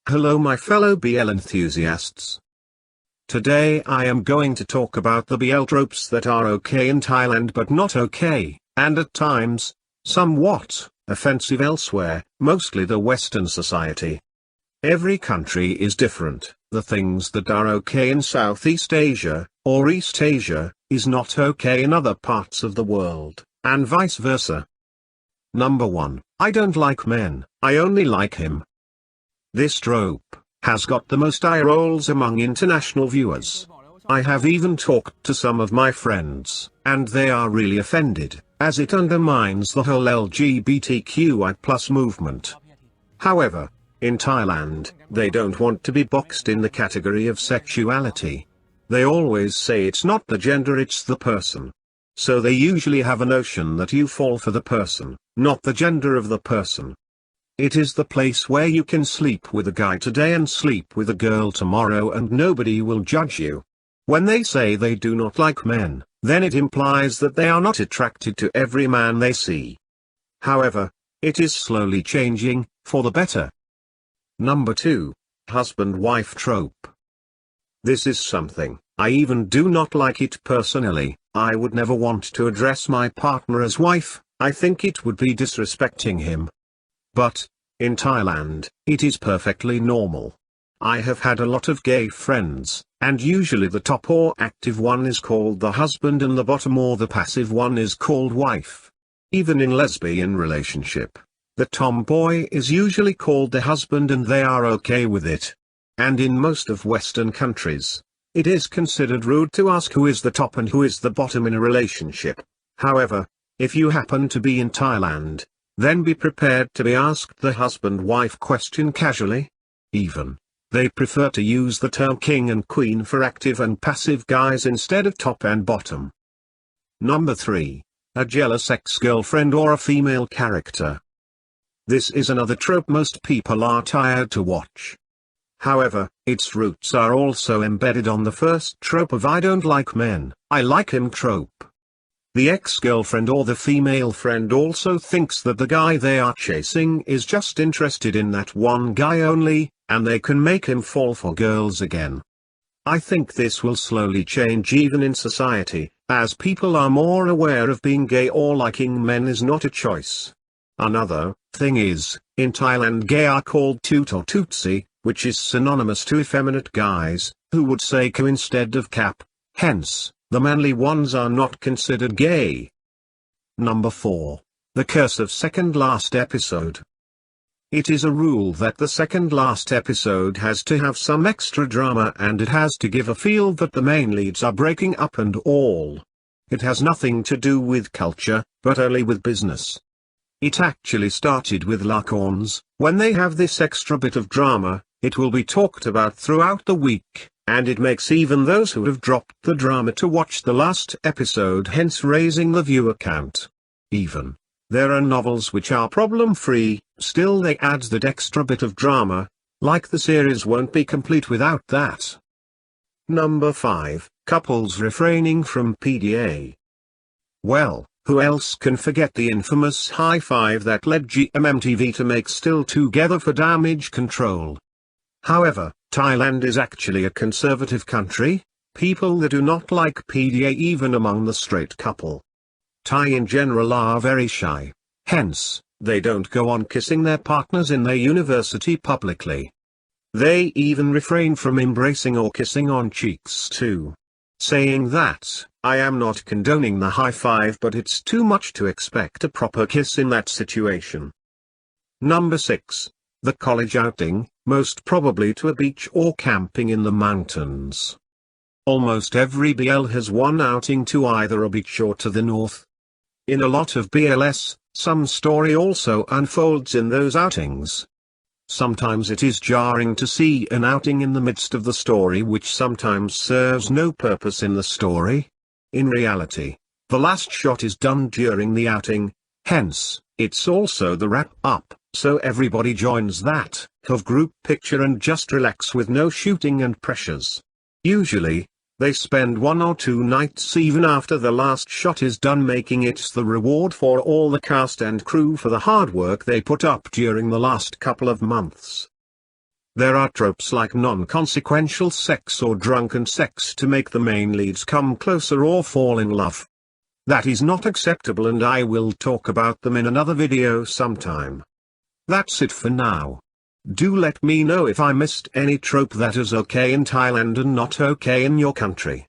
Hello my fellow BL enthusiasts. Today I am going to talk about the BL tropes that are okay in Thailand but not okay, and at times, somewhat, offensive elsewhere, mostly the Western society. Every country is different. The things that are okay in Southeast Asia, or East Asia, is not okay in other parts of the world, and vice versa. Number 1, I don't like men, I only like him. This trope has got the most eye rolls among international viewers. I have even talked to some of my friends, and they are really offended, as it undermines the whole LGBTQI+ movement. However, in Thailand, they don't want to be boxed in the category of sexuality. They always say it's not the gender, it's the person. So they usually have a notion that you fall for the person, not the gender of the person. It is the place where you can sleep with a guy today and sleep with a girl tomorrow and nobody will judge you. When they say they do not like men, then it implies that they are not attracted to every man they see. However, it is slowly changing, for the better. Number 2, husband-wife trope. This is something, I even do not like it personally. I would never want to address my partner as wife, I think it would be disrespecting him. But, in Thailand, it is perfectly normal. I have had a lot of gay friends, and usually the top or active one is called the husband and the bottom or the passive one is called wife. Even in lesbian relationship, the tomboy is usually called the husband and they are okay with it. And in most of Western countries, it is considered rude to ask who is the top and who is the bottom in a relationship. However, if you happen to be in Thailand, then be prepared to be asked the husband-wife question casually. Even, they prefer to use the term king and queen for active and passive guys instead of top and bottom. Number 3, a jealous ex-girlfriend or a female character. This is another trope most people are tired to watch. However, its roots are also embedded on the first trope of I don't like men, I like him trope. The ex-girlfriend or the female friend also thinks that the guy they are chasing is just interested in that one guy only, and they can make him fall for girls again. I think this will slowly change even in society, as people are more aware of being gay or liking men is not a choice. Another thing is, in Thailand gay are called toot or tootsie, which is synonymous to effeminate guys, who would say ko instead of cap, hence, the manly ones are not considered gay. Number 4, the curse of second last episode. It is a rule that the second last episode has to have some extra drama and it has to give a feel that the main leads are breaking up and all. It has nothing to do with culture, but only with business. It actually started with Lacorns. When they have this extra bit of drama, it will be talked about throughout the week, and it makes even those who have dropped the drama to watch the last episode, hence raising the viewer count. Even, there are novels which are problem-free, still they add that extra bit of drama, like the series won't be complete without that. Number 5, couples refraining from PDA. Well, who else can forget the infamous high five that led GMMTV to make Still Together for Damage Control? However, Thailand is actually a conservative country. People that do not like PDA even among the straight couple. Thai in general are very shy, hence, they don't go on kissing their partners in their university publicly. They even refrain from embracing or kissing on cheeks too. Saying that, I am not condoning the high five, but it's too much to expect a proper kiss in that situation. Number 6, the college outing, most probably to a beach or camping in the mountains. Almost every BL has one outing to either a beach or to the north. In a lot of BLs, some story also unfolds in those outings. Sometimes it is jarring to see an outing in the midst of the story which sometimes serves no purpose in the story. In reality, the last shot is done during the outing, hence, it's also the wrap-up, so everybody joins that have group picture and just relax with no shooting and pressures. Usually, they spend 1 or 2 nights even after the last shot is done, making it the reward for all the cast and crew for the hard work they put up during the last couple of months. There are tropes like non-consequential sex or drunken sex to make the main leads come closer or fall in love. That is not acceptable, and I will talk about them in another video sometime. That's it for now. Do let me know if I missed any trope that is okay in Thailand and not okay in your country.